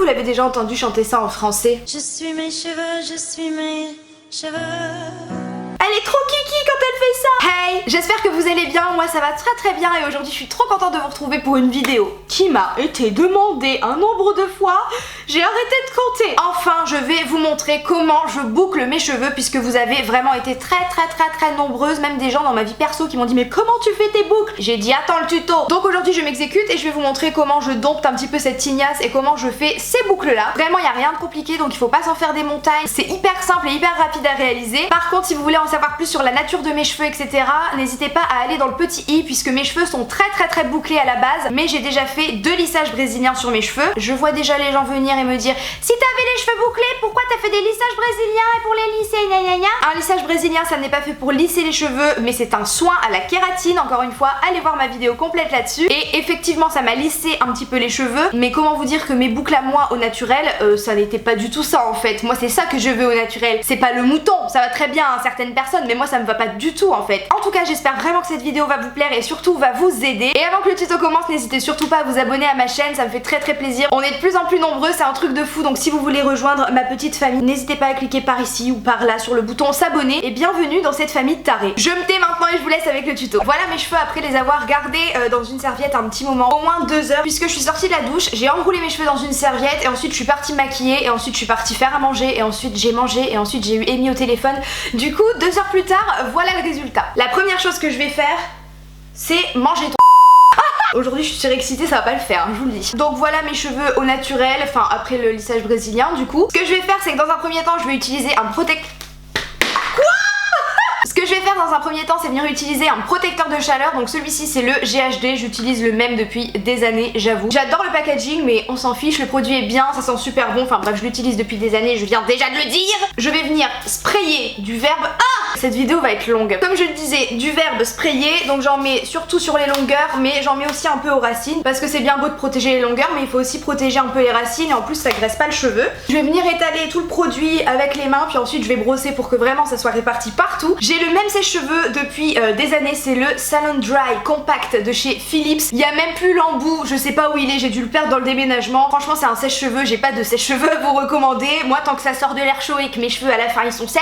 vous l'avez déjà entendu chanter ça en français? Je suis mes cheveux, je suis mes cheveux. Elle est trop kiki quand elle fait ça. Hey, j'espère que vous allez bien, moi ça va très bien et aujourd'hui je suis trop contente de vous retrouver pour une vidéo qui m'a été demandée un nombre de fois. J'ai arrêté de compter. Enfin, je vais vous montrer comment je boucle mes cheveux puisque vous avez vraiment été très nombreuses, même des gens dans ma vie perso qui m'ont dit mais comment tu fais tes boucles? J'ai dit attends le tuto. Donc aujourd'hui je m'exécute et je vais vous montrer comment je dompte un petit peu cette tignasse et comment je fais ces boucles là. Vraiment il n'y a rien de compliqué donc il faut pas s'en faire des montagnes. C'est hyper simple et hyper rapide à réaliser. Par contre si vous voulez en savoir plus sur la nature de mes cheveux etc, n'hésitez pas à aller dans le petit i puisque mes cheveux sont très bouclés à la base, mais j'ai déjà fait 2 lissages brésiliens sur mes cheveux. Je vois déjà les gens venir et me dire si t'avais les cheveux bouclés pourquoi t'as fait des lissages brésiliens et pour les lisser gna gna gna. Un lissage brésilien ça n'est pas fait pour lisser les cheveux mais c'est un soin à la kératine, encore une fois allez voir ma vidéo complète là-dessus et effectivement ça m'a lissé un petit peu les cheveux, mais comment vous dire que mes boucles à moi au naturel ça n'était pas du tout ça en fait. Moi c'est ça que je veux au naturel, c'est pas le mouton, ça va très bien à certaines personnes mais moi ça me va pas du tout en fait. En tout cas j'espère vraiment que cette vidéo va vous plaire et surtout va vous aider. Et avant que le tuto commence n'hésitez surtout pas à vous abonner à ma chaîne, ça me fait très plaisir. On est de plus en plus nombreux, c'est un truc de fou, donc si vous voulez rejoindre ma petite famille n'hésitez pas à cliquer par ici ou par là sur le bouton s'abonner et bienvenue dans cette famille tarée. Je me tais maintenant et je vous laisse avec le tuto. Voilà mes cheveux après les avoir gardés dans une serviette un petit moment, au moins 2 heures, puisque je suis sortie de la douche, j'ai enroulé mes cheveux dans une serviette et ensuite je suis partie maquiller et ensuite je suis partie faire à manger et ensuite j'ai mangé et ensuite j'ai eu Amy au téléphone. Du coup 2 heures plus tard voilà le résultat. La première chose que je vais faire c'est manger ton Aujourd'hui je suis surexcitée, ça va pas le faire, je vous le dis. Donc voilà mes cheveux au naturel, enfin après le lissage brésilien du coup. Ce que je vais faire c'est que dans un premier temps je vais utiliser un protecteur. Ce que je vais faire dans un premier temps c'est venir utiliser un protecteur de chaleur, donc celui-ci c'est le GHD, j'utilise le même depuis des années j'avoue. J'adore le packaging mais on s'en fiche, le produit est bien, ça sent super bon, enfin bref je l'utilise depuis des années, je viens déjà de le dire. Je vais venir sprayer du verbe cette vidéo va être longue. Comme je le disais, du verbe sprayer, donc j'en mets surtout sur les longueurs mais j'en mets aussi un peu aux racines parce que c'est bien beau de protéger les longueurs mais il faut aussi protéger un peu les racines et en plus ça graisse pas le cheveu. Je vais venir étaler tout le produit avec les mains puis ensuite je vais brosser pour que vraiment ça soit réparti partout. J'ai le même sèche-cheveux depuis des années, c'est le Salon Dry Compact de chez Philips. Il y a même plus l'embout, je sais pas où il est, j'ai dû le perdre dans le déménagement. Franchement c'est un sèche-cheveux, j'ai pas de sèche-cheveux à vous recommander. Moi tant que ça sort de l'air chaud et que mes cheveux à la fin ils sont secs,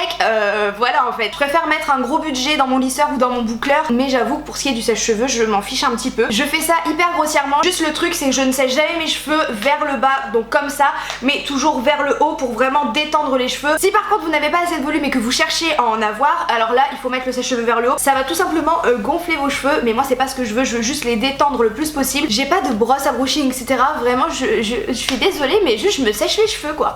voilà en fait. Je préfère mettre un gros budget dans mon lisseur ou dans mon boucleur, mais j'avoue que pour ce qui est du sèche-cheveux je m'en fiche un petit peu. Je fais ça hyper grossièrement, juste le truc c'est que je ne sèche jamais mes cheveux vers le bas, donc comme ça, mais toujours vers le haut pour vraiment détendre les cheveux. Si par contre vous n'avez pas assez de volume et que vous cherchez à en avoir, alors là il faut mettre le sèche-cheveux vers le haut, ça va tout simplement gonfler vos cheveux, mais moi c'est pas ce que je veux juste les détendre le plus possible. J'ai pas de brosse à brushing etc, vraiment je suis désolée mais juste je me sèche les cheveux quoi.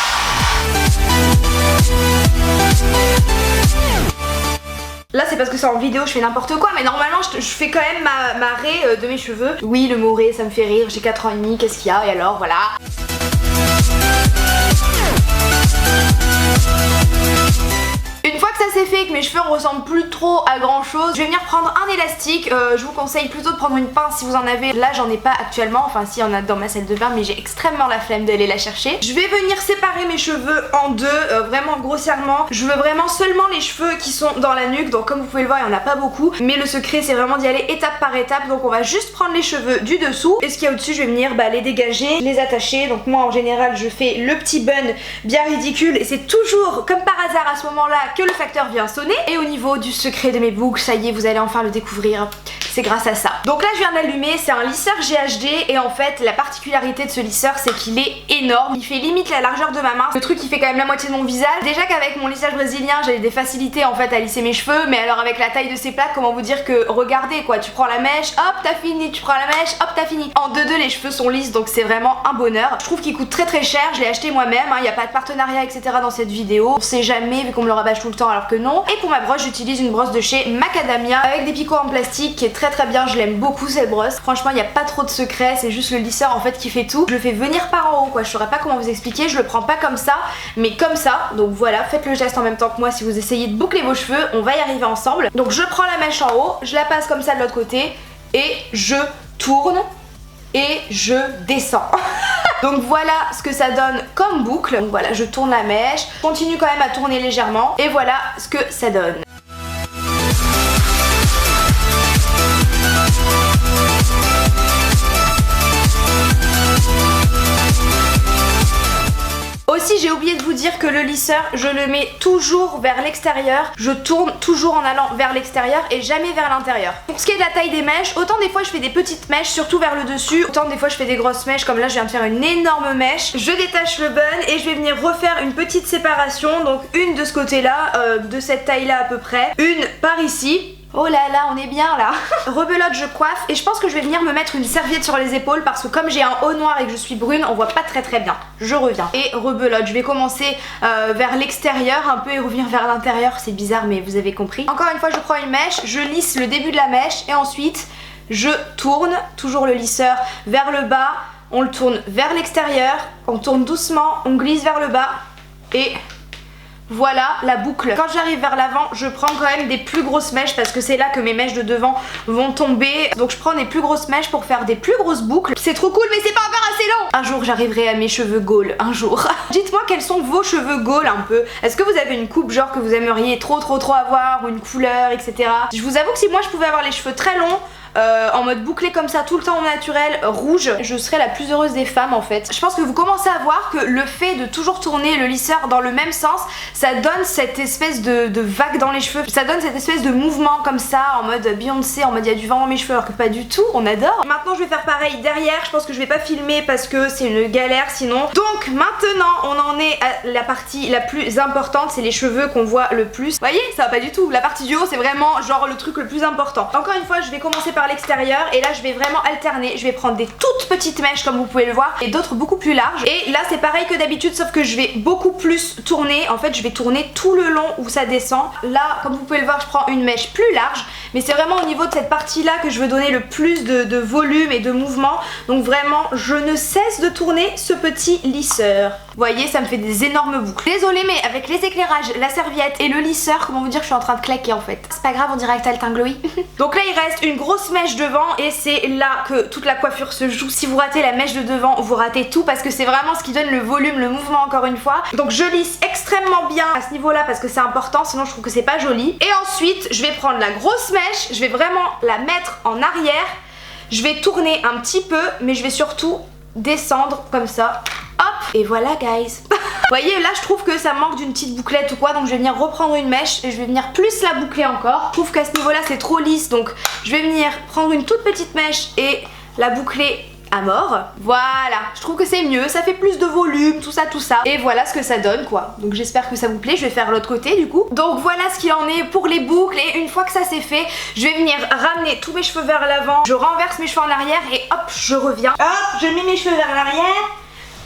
Là c'est parce que c'est en vidéo, je fais n'importe quoi, mais normalement je fais quand même ma raie de mes cheveux. Oui le mot raie ça me fait rire, j'ai 4 ans et demi, qu'est-ce qu'il y a et alors voilà. Une fois que ça c'est fait et que mes cheveux ressemblent plus trop à grand chose, je vais venir prendre un élastique. Je vous conseille plutôt de prendre une pince si vous en avez. Là j'en ai pas actuellement, enfin si, il y en a dans ma salle de bain mais j'ai extrêmement la flemme d'aller la chercher. Je vais venir séparer mes cheveux en deux, vraiment grossièrement. Je veux vraiment seulement les cheveux qui sont dans la nuque, donc comme vous pouvez le voir il y en a pas beaucoup, mais le secret c'est vraiment d'y aller étape par étape. Donc on va juste prendre les cheveux du dessous et ce qu'il y a au dessus je vais venir les dégager, les attacher. Donc moi en général je fais le petit bun bien ridicule et c'est toujours comme par hasard à ce moment là que le facteur vient sonner. Et au niveau du secret de mes boucles, ça y est vous allez enfin le découvrir, c'est grâce à ça. Donc là je viens d'allumer, c'est un lisseur GHD et en fait la particularité de ce lisseur c'est qu'il est énorme, il fait limite la largeur de ma main, le truc il fait quand même la moitié de mon visage. Déjà qu'avec mon lissage brésilien j'avais des facilités en fait à lisser mes cheveux, mais alors avec la taille de ces plaques, comment vous dire que regardez quoi, tu prends la mèche, hop t'as fini, tu prends la mèche, hop t'as fini. En 2-2 les cheveux sont lisses donc c'est vraiment un bonheur. Je trouve qu'il coûte très cher, je l'ai acheté moi-même, il n'y a pas de partenariat etc dans cette vidéo, on sait jamais vu qu'on me le rabâche tout le temps alors que non. Et pour ma brosse j'utilise une brosse de chez Macadamia avec des picots en plastique qui est très bien, je l'aime beaucoup cette brosse. Franchement il n'y a pas trop de secret, c'est juste le lisseur en fait qui fait tout. Je le fais venir par en haut quoi, je saurais pas comment vous expliquer, je le prends pas comme ça mais comme ça. Donc voilà, faites le geste en même temps que moi si vous essayez de boucler vos cheveux, on va y arriver ensemble. Donc je prends la mèche en haut, je la passe comme ça de l'autre côté et je tourne et je descends. Donc voilà ce que ça donne comme boucle. Donc voilà, je tourne la mèche, continue quand même à tourner légèrement et voilà ce que ça donne. j'ai oublié de vous dire que le lisseur, je le mets toujours vers l'extérieur. Je tourne toujours en allant vers l'extérieur et jamais vers l'intérieur. Pour ce qui est de la taille des mèches, autant des fois je fais des petites mèches, surtout vers le dessus, autant des fois je fais des grosses mèches, comme là je viens de faire une énorme mèche. Je détache le bun et je vais venir refaire une petite séparation, donc une de ce côté-là, de cette taille-là à peu près, une par ici. Oh là là, on est bien là. Rebelote, je coiffe et je pense que je vais venir me mettre une serviette sur les épaules parce que comme j'ai un haut noir et que je suis brune, on voit pas très bien. Je reviens. Et rebelote, je vais commencer vers l'extérieur un peu et revenir vers l'intérieur. C'est bizarre mais vous avez compris. Encore une fois, je prends une mèche, je lisse le début de la mèche et ensuite je tourne, toujours le lisseur vers le bas. On le tourne vers l'extérieur, on tourne doucement, on glisse vers le bas et... voilà la boucle. Quand j'arrive vers l'avant, je prends quand même des plus grosses mèches parce que c'est là que mes mèches de devant vont tomber. Donc je prends des plus grosses mèches pour faire des plus grosses boucles. C'est trop cool mais c'est pas encore assez long. Un jour j'arriverai à mes cheveux gold, un jour. Dites-moi quels sont vos cheveux gold un peu. Est-ce que vous avez une coupe genre que vous aimeriez trop avoir, ou une couleur, etc. Je vous avoue que si moi je pouvais avoir les cheveux très longs, en mode bouclé comme ça tout le temps au naturel, rouge, je serais la plus heureuse des femmes en fait. Je pense que vous commencez à voir que le fait de toujours tourner le lisseur dans le même sens, ça donne cette espèce de vague dans les cheveux, ça donne cette espèce de mouvement comme ça en mode Beyoncé, en mode il y a du vent dans mes cheveux alors que pas du tout, on adore. Maintenant je vais faire pareil derrière, je pense que je vais pas filmer parce que c'est une galère sinon. Donc maintenant on en est à la partie la plus importante, c'est les cheveux qu'on voit le plus. Vous voyez, ça va pas du tout, la partie du haut c'est vraiment genre le truc le plus important. Encore une fois je vais commencer par l'extérieur et là je vais vraiment alterner, je vais prendre des toutes petites mèches comme vous pouvez le voir et d'autres beaucoup plus larges et là c'est pareil que d'habitude sauf que je vais beaucoup plus tourner, en fait je vais tourner tout le long où ça descend. Là comme vous pouvez le voir je prends une mèche plus large mais c'est vraiment au niveau de cette partie là que je veux donner le plus de volume et de mouvement, donc vraiment je ne cesse de tourner ce petit lisseur. Vous voyez, ça me fait des énormes boucles. Désolée mais avec les éclairages, la serviette et le lisseur, comment vous dire, je suis en train de claquer en fait. C'est pas grave, on dirait que t'as le teint glowy. Donc là il reste une grosse mèche devant et c'est là que toute la coiffure se joue. Si vous ratez la mèche de devant, vous ratez tout parce que c'est vraiment ce qui donne le volume, le mouvement encore une fois. Donc je lisse extrêmement bien à ce niveau là parce que c'est important, sinon je trouve que c'est pas joli. Et ensuite je vais prendre la grosse mèche, je vais vraiment la mettre en arrière. Je vais tourner un petit peu mais je vais surtout descendre comme ça. Hop, et voilà guys. Vous voyez là je trouve que ça manque d'une petite bouclette ou quoi, donc je vais venir reprendre une mèche et je vais venir plus la boucler encore. Je trouve qu'à ce niveau là c'est trop lisse, donc je vais venir prendre une toute petite mèche et la boucler à mort. Voilà, je trouve que c'est mieux, ça fait plus de volume, tout ça. Et voilà ce que ça donne quoi. Donc j'espère que ça vous plaît, je vais faire l'autre côté du coup. Donc voilà ce qu'il en est pour les boucles et une fois que ça c'est fait, je vais venir ramener tous mes cheveux vers l'avant, je renverse mes cheveux en arrière et hop, je reviens. Hop, je mets mes cheveux vers l'arrière.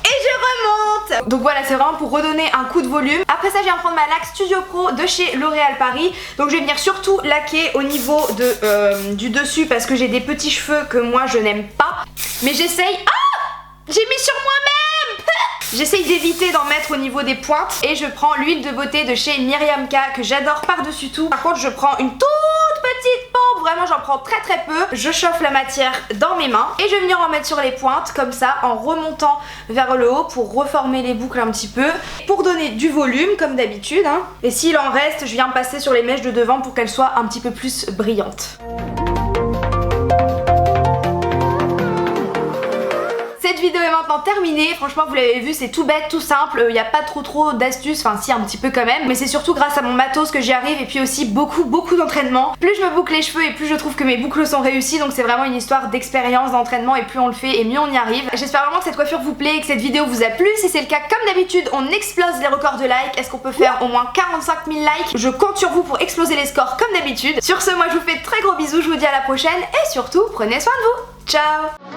Et je remonte. Donc voilà, c'est vraiment pour redonner un coup de volume. Après ça je viens prendre ma laque Studio Pro de chez L'Oréal Paris. Donc je vais venir surtout laquer au niveau du dessus parce que j'ai des petits cheveux que moi je n'aime pas. Mais j'essaye... Ah, j'ai mis sur moi-même. J'essaye d'éviter d'en mettre au niveau des pointes. Et je prends l'huile de beauté de chez Myriam K que j'adore par-dessus tout. Par contre je prends une toute petite pompe, vraiment j'en prends très peu. Je chauffe la matière dans mes mains et je vais venir en mettre sur les pointes comme ça en remontant vers le haut pour reformer les boucles un petit peu, pour donner du volume comme d'habitude hein. Et s'il en reste je viens passer sur les mèches de devant pour qu'elles soient un petit peu plus brillantes. Cette vidéo est maintenant terminée, franchement vous l'avez vu c'est tout bête, tout simple, il n'y a pas trop d'astuces, enfin si un petit peu quand même, mais c'est surtout grâce à mon matos que j'y arrive et puis aussi beaucoup d'entraînement. Plus je me boucle les cheveux et plus je trouve que mes boucles sont réussies, donc c'est vraiment une histoire d'expérience, d'entraînement et plus on le fait et mieux on y arrive. J'espère vraiment que cette coiffure vous plaît et que cette vidéo vous a plu. Si c'est le cas, comme d'habitude on explose les records de likes. Est-ce qu'on peut faire au moins 45 000 likes? Je compte sur vous pour exploser les scores comme d'habitude. Sur ce, moi je vous fais de très gros bisous, je vous dis à la prochaine et surtout prenez soin de vous. Ciao.